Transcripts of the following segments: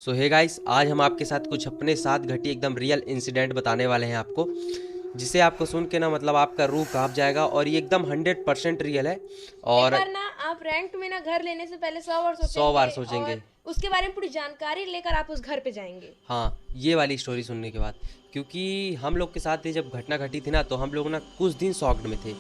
सो hey guys, आज हम आपके साथ कुछ अपने साथ घटी एकदम रियल इंसिडेंट बताने वाले हैं आपको, जिसे आपको सुन के ना मतलब आपका रूह कांप जाएगा। और ये एकदम 100% रियल है। एक और बार ना आप रेंट में ना घर लेने से पहले 100 बार 100 बार सोचेंगे सोचेंगे। और उसके बारे में पूरी जानकारी लेकर आप उस घर पे जाएंगे। हाँ, ये वाली स्टोरी सुनने के बाद, क्योंकि हम लोग के साथ ये जब घटना घटी थी ना, तो हम लोग ना कुछ दिन शॉक्ड में थे।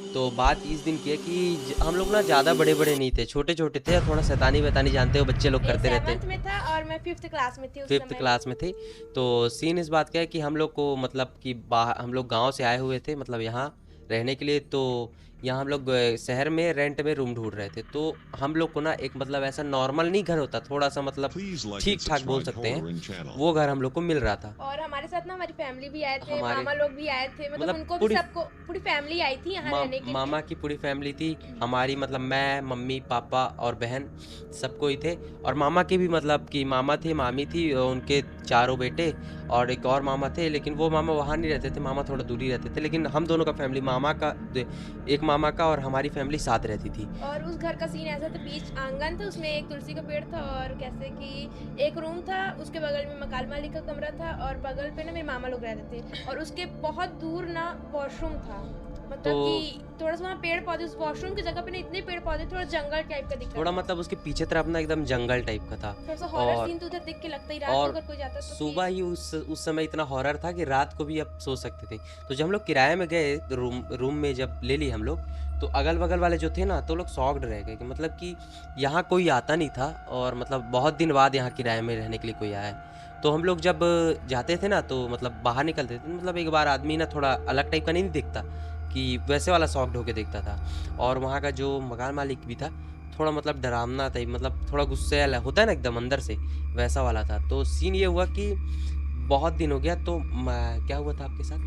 तो बात इस दिन की है कि हम लोग ना ज़्यादा बड़े बड़े नहीं थे, छोटे छोटे थे, थोड़ा शैतानी वैतानी जानते हो बच्चे लोग मैं करते रहते। 7th में था और मैं 5th क्लास में थी उस फिफ्थ समय। क्लास में थे। तो सीन इस बात का है कि हम लोग को मतलब कि बाहर हम लोग गांव से आए हुए थे, मतलब यहाँ रहने के लिए। तो यहाँ हम लोग शहर में रेंट में रूम ढूंढ रहे थे। तो हम लोग को ना एक मतलब ऐसा नॉर्मल नहीं घर होता, थोड़ा सा मतलब Please like and ठीक ठाक बोल subscribe सकते हैं, Coloring Channel. वो घर हम लोग को मिल रहा था। और हमारे साथ ना हमारी फैमिली भी आए थे, हमारे मामा लोग भी आए थे, मतलब मतलब उनको भी पूरी सबको पूरी फैमिली आई थी यहाँ रहने के लिए। मामा की पूरी फैमिली थी हमारी, मतलब मैं, मम्मी, पापा और बहन, सबको ही थे। और मामा के भी मतलब कि मामा थे, मामी थी, और उनके चारों बेटे, और एक और मामा थे, लेकिन वो मामा वहाँ नहीं रहते थे, मामा थोड़ा दूरी रहते थे। लेकिन हम दोनों का फैमिली, मामा का एक मामा का और हमारी फैमिली साथ रहती थी। और उस घर का सीन ऐसा था, बीच आंगन था, उसमें एक तुलसी का पेड़ था और कैसे कि एक रूम था, उसके बगल में मकान मालिक का कमरा था और बगल पे ना मेरे मामा लोग रहते थे और उसके बहुत दूर ना वॉशरूम था। तो मतलब कि थोड़ा सा वहाँ पेड़ पौधे, उस वॉशरूम की जगह पे ना इतने पेड़ पौधे, थोड़ा जंगल टाइप का दिख रहा थोड़ा था। मतलब उसके पीछे तरफ ना एकदम जंगल टाइप का था। थोड़ा सा हॉरर और सीन तो उधर देख के लगता ही, रात को और अगर कोई जाता तो कि सुबह ही उस समय इतना हॉरर था कि रात को भी आप सो सकते थे। तो जब हम लोग किराए में गए, रूम में जब ले ली हम लोग, तो अगल बगल वाले जो थे ना, तो लोग शॉक्ड रह गए कि मतलब कि यहाँ कोई आता नहीं था, और मतलब बहुत दिन बाद यहाँ किराए में रहने के लिए कोई आया है। तो हम लोग जब जाते थे ना, तो मतलब बाहर निकलते थे, मतलब एक बार आदमी ना थोड़ा अलग टाइप का नहीं दिखता, कि वैसे वाला शॉक्ड होके देखता था। और वहाँ का जो मकान मालिक भी था, थोड़ा मतलब डरावना था, मतलब थोड़ा गुस्से वाला होता है ना एकदम अंदर से, वैसा वाला था। तो सीन ये हुआ कि बहुत दिन हो गया, तो क्या हुआ था आपके साथ?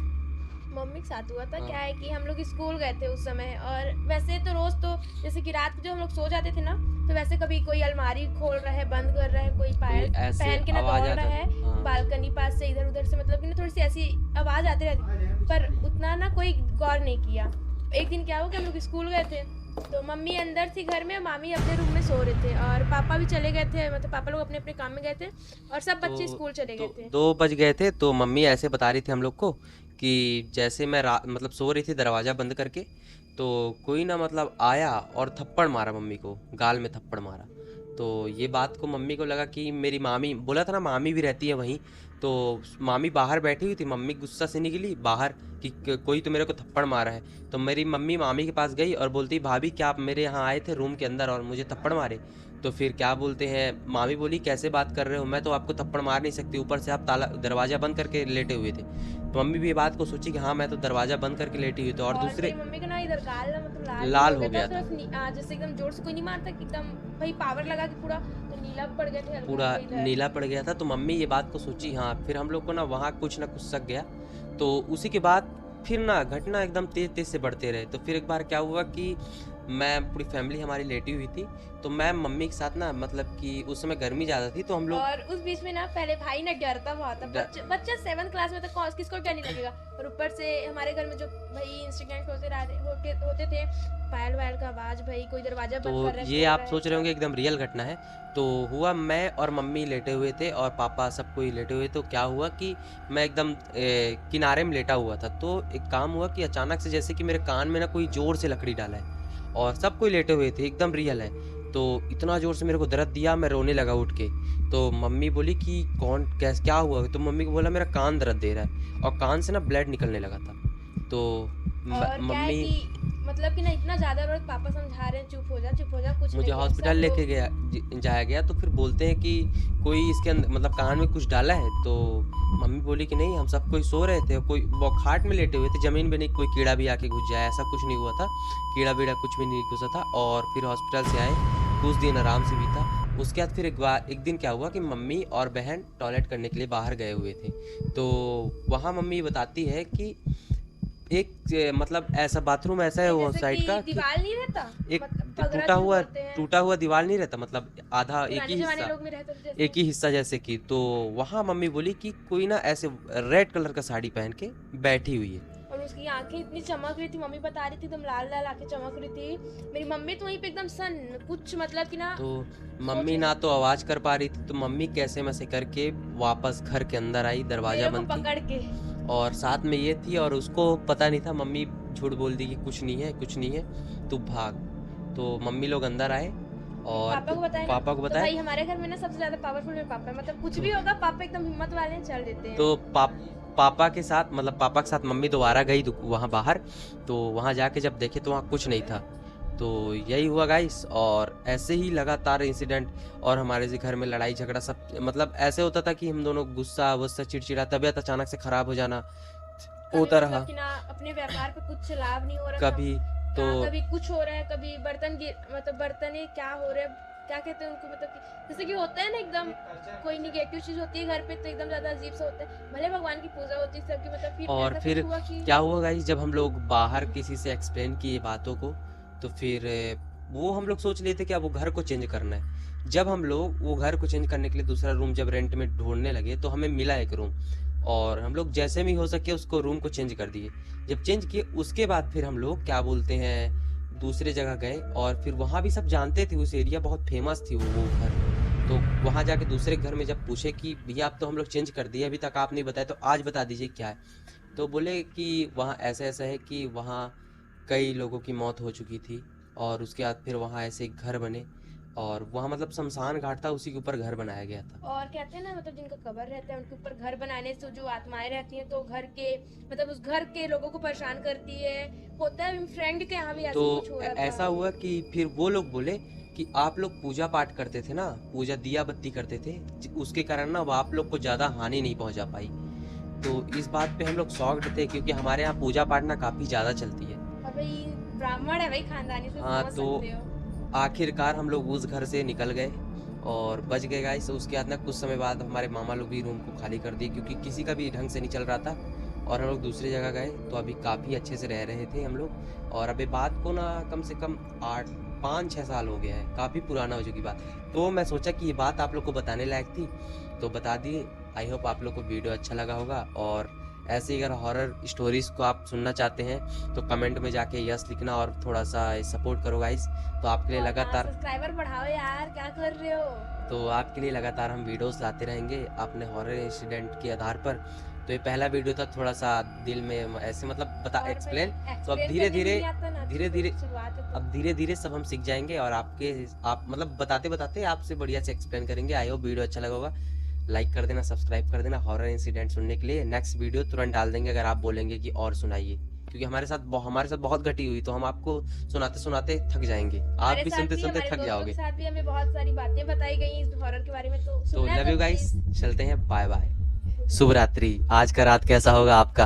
मम्मी के साथ हुआ था। हाँ। क्या है कि हम लोग स्कूल गए थे उस समय, और वैसे तो रोज तो जैसे कि रात को जब हम लोग सो जाते थे ना, तो वैसे कभी कोई अलमारी खोल रहा है, बंद कर रहा है, कोई कोई पायल ऐसे पहन के ना आवाज दौड़ रहा आता है था, हाँ। बालकनी पास से इधर उधर से, मतलब कि ना थोड़ी सी ऐसी आवाज आती रहती, पर उतना ना कोई गौर नहीं किया। एक दिन क्या हुआ कि हम लोग स्कूल गए थे, तो मम्मी अंदर थी घर में, मामी अपने रूम में सो रहे थे और पापा भी चले गए थे, मतलब पापा लोग अपने अपने काम में गए थे और सब बच्चे तो स्कूल चले गए थे। 2 बज गए थे, तो मम्मी ऐसे बता रही थी हम लोग को कि जैसे मैं मतलब सो रही थी दरवाज़ा बंद करके, तो कोई ना मतलब आया और थप्पड़ मारा मम्मी को, गाल में थप्पड़ मारा। तो ये बात को मम्मी को लगा कि मेरी मामी, बोला था ना मामी भी रहती है वहीं, तो मामी बाहर बैठी हुई थी, मम्मी गुस्सा से निकली बाहर कि कोई तो मेरे को थप्पड़ मारा है। तो मेरी मम्मी मामी के पास गई और बोलती, भाभी क्या आप मेरे यहाँ आए थे रूम के अंदर और मुझे थप्पड़ मारे? तो फिर क्या बोलते हैं, मामी बोली कैसे बात कर रहे हो, मैं तो आपको थप्पड़ मार नहीं सकती, ऊपर से आप ताला दरवाज़ा बंद करके लेटे हुए थे। तो मम्मी भी ये बात को सोची कि हाँ मैं तो दरवाज़ा बंद करके लेटी हुई थी। और और दूसरे मेरी मम्मी का ना इधर गाल ना मतलब लाल भी लाल हो हो गया था, गया था, सिर्फ जैसे एकदम जोर से कोई नहीं मारता कि एकदम भाई पावर लगा के पूरा, तो नीला पड़ गए थे हल्का पूरा हल्का इधर। नीला पड़ गया था। तो मम्मी ये बात को सोची, हाँ। फिर हम लोग को ना कुछ शक गया। तो उसी के बाद फिर ना घटना एकदम तेज तेज से बढ़ते रहे। तो फिर एक बार क्या हुआ कि मैं, पूरी फैमिली हमारी लेटी हुई थी, तो मैं मम्मी के साथ ना, मतलब कि उस समय गर्मी ज़्यादा थी, तो हम लोग और उस बीच में ना पहले भाई ना डरता बहुत था, बच्चा बच्चा 7th क्लास में था, कौन किसको डर नहीं लगेगा। और ऊपर से हमारे घर में जो भाई इंसिडेंट होते थे, पायल वायल का आवाज, भाई कोई दरवाजा तो बंद कर रहा है, ये खोल आप रहा है, सोच रहे होंगे एकदम रियल घटना है। तो हुआ, मैं और मम्मी लेटे हुए थे और पापा सब कोई लेटे हुए। तो क्या हुआ कि मैं एकदम किनारे में लेटा हुआ था। तो एक काम हुआ कि अचानक से जैसे कि मेरे कान में ना कोई ज़ोर से लकड़ी डाला है, और सब कोई लेटे हुए थे, एकदम रियल है। तो इतना ज़ोर से मेरे को दर्द दिया, मैं रोने लगा उठ के। तो मम्मी बोली कि कौन कैसे क्या हुआ? तो मम्मी को बोला मेरा कान दर्द दे रहा है, और कान से ना ब्लड निकलने लगा था। तो और क्या है मम्मी, कि मतलब कि ना इतना ज्यादा रोज पापा समझा रहे हैं, चुप हो जा, कुछ मुझे नहीं है, हॉस्पिटल सब लेके लोग। गया, जाया गया। तो फिर बोलते हैं कि कोई इसके अंदर मतलब कान में कुछ डाला है। तो मम्मी बोली कि नहीं, हम सब कोई सो रहे थे, कोई वो खाट में लेटे हुए थे, ज़मीन पे नहीं, कोई कीड़ा भी आके घुस जाए, ऐसा कुछ नहीं हुआ था, कीड़ा बीड़ा कुछ भी नहीं घुसा था। और फिर हॉस्पिटल से आए, कुछ दिन आराम से बीता। उसके बाद फिर एक दिन क्या हुआ कि मम्मी और बहन टॉयलेट करने के लिए बाहर गए हुए थे। तो वहाँ मम्मी बताती है कि एक मतलब ऐसा बाथरूम ऐसा है एक वो जैसे साइड का कि कि दीवार नहीं रहता, एक मतलब पगड़ा टूटा जिसको हुआ बोलते हैं, टूटा हुआ दीवार नहीं रहता, मतलब आधा एक पुराने ही जमाने हिस्सा, लोग में रहता था एक जैसे। ही हिस्सा जैसे कि। तो वहाँ मम्मी बोली कि कोई ना ऐसे रेड कलर का साड़ी पहन के बैठी हुई है। और उसकी आंखें इतनी चमक रही थी, मम्मी बता रही थी एकदम लाल लाल आंखें चमक रही थी। मेरी मम्मी तो वहीं पे एकदम सन कुछ मतलब कि ना, तो मम्मी ना तो आवाज कर पा रही थी, तो मम्मी कैसे मैसे करके वापस घर के अंदर आई, दरवाजा मेरे को बंद पकड़ के। थी और साथ में ये थी और उसको पता नहीं था। मम्मी झूठ बोल दी कि कुछ नहीं है, कुछ नहीं है, तू भाग। तो मम्मी लोग अंदर आए और पापा को बताया ना, पापा को तो बताया। भाई हमारे घर में ना सबसे ज्यादा पावरफुल मेरे पापा है, मतलब कुछ भी होगा पापा एकदम हिम्मत वाले हैं, चल देते हैं। तो पापा के साथ मतलब पापा के साथ मम्मी दोबारा गई वहाँ बाहर। तो वहाँ जाके जब देखे तो वहाँ कुछ नहीं था। तो यही हुआ गाइस, और ऐसे ही लगातार इंसिडेंट और हमारे से घर में लड़ाई झगड़ा सब, मतलब ऐसे होता था कि हम दोनों गुस्सा वुस्सा चिड़चिड़ा, तबीयत अचानक से खराब हो जाना कभी होता मतलब रहा। कि ना अपने व्यापार पे कुछ लाभ नहीं हो रहा था, कभी तो कभी कुछ हो रहा है, कभी बर्तन मतलब बर्तन क्या हो रहा है, क्या कहते हैं उनको, मतलब कि जैसे कि होता है ना एकदम कोई निगेटिव चीज होती है घर पे तो एकदम ज्यादा अजीब सा होता है, भले भगवान की पूजा होती है सबकी, मतलब फिर और ऐसा फिर कुछ हुआ कि क्या हुआ गाइस, जब हम लोग बाहर किसी से एक्सप्लेन किए बातों को, तो फिर वो हम लोग सोच लिए थे कि अब वो घर को चेंज करना है। जब हम लोग वो घर को चेंज करने के लिए दूसरा रूम जब रेंट में ढूंढने लगे, तो हमें मिला एक रूम, और हम लोग जैसे भी हो सके उसको रूम को चेंज कर दिए। जब चेंज किए उसके बाद फिर हम लोग क्या बोलते हैं दूसरे जगह गए, और फिर वहाँ भी सब जानते थे, उस एरिया बहुत फेमस थी वो घर। तो वहाँ जाके दूसरे घर में जब पूछे कि भैया आप तो हम लोग चेंज कर दिए, अभी तक आप नहीं बताए, तो आज बता दीजिए क्या है। तो बोले कि वहाँ ऐसा ऐसा है कि वहाँ कई लोगों की मौत हो चुकी थी, और उसके बाद फिर वहाँ ऐसे घर बने, और वहाँ मतलब शमशान घाट था, उसी के ऊपर घर बनाया गया था। और कहते हैं ना मतलब जिनका कब्र रहता है उनके ऊपर घर बनाने से जो आत्माएं रहती हैं तो घर के मतलब उस घर के लोगों को परेशान करती है, होता है। फ्रेंड के यहाँ भी ऐसा तो कुछ हो रहा ऐसा था। हुआ कि फिर वो लोग बोले कि आप लोग पूजा पाठ करते थे ना, पूजा दिया बत्ती करते थे, उसके कारण ना वो आप लोग को ज़्यादा हानि नहीं पहुंचा पाई। तो इस बात पे हम लोग शॉक्ड थे, क्योंकि हमारे यहाँ पूजा पाठ ना काफ़ी ज़्यादा चलती है। और भाई ब्राह्मण है भाई, खानदानी से हाँ, समझ तो सकते हो। आखिरकार हम लोग उस घर से निकल गए और बच गए गाइस। उसके बाद ना कुछ समय बाद हमारे मामा लोग भी रूम को खाली कर दिए, क्योंकि किसी का भी ढंग से नहीं चल रहा था, और हम लोग दूसरी जगह गए। तो अभी काफ़ी अच्छे से रह रहे थे हम लोग, और अभी बात को ना कम से कम 5-6 साल हो गया है, काफ़ी पुराना हो चुकी बात। तो मैं सोचा कि ये बात आप लोग को बताने लायक थी, तो बता दिए। आई होप आप लोग को वीडियो अच्छा लगा होगा, और ऐसे ही अगर हॉरर स्टोरीज को आप सुनना चाहते हैं तो कमेंट में जाके यस लिखना और थोड़ा सा सपोर्ट करो गाइस। तो आपके लिए लगातार सब्सक्राइबर बढ़ाओ यार, क्या कर रहे हो। तो आपके लिए लगातार हम वीडियोस लाते रहेंगे अपने हॉरर इंसिडेंट के आधार पर। तो ये पहला वीडियो था, थोड़ा सा दिल में ऐसे मतलब बता और एक्सप्लेन। भाई, तो अब explain धीरे करने भी धीरे नहीं आता ना, धीरे तो धीरे शुरुआत है तो। अब धीरे धीरे सब हम सीख जाएंगे, और आप मतलब बताते बताते आपसे बढ़िया से एक्सप्लेन करेंगे। आई होप वीडियो अच्छा लगा होगा। लाइक कर देना, सब्सक्राइब कर देना हॉरर इंसिडेंट सुनने के लिए। नेक्स्ट वीडियो तुरंत डाल देंगे अगर आप बोलेंगे कि और सुनाइए, क्योंकि हमारे साथ बहुत घटी हुई, तो हम आपको सुनाते सुनाते थक जाएंगे, आप हमारे भी साथ सुनते भी, सुनते हमारे थक दोस्तों जाओगे। के साथ भी हमें बहुत सारी बातें बताई गई इस हॉरर के बारे में, तो तो सुनना है लव यू तो गाइस, please। चलते हैं, बाय बाय, शुभ रात्रि। आज का रात कैसा होगा आपका?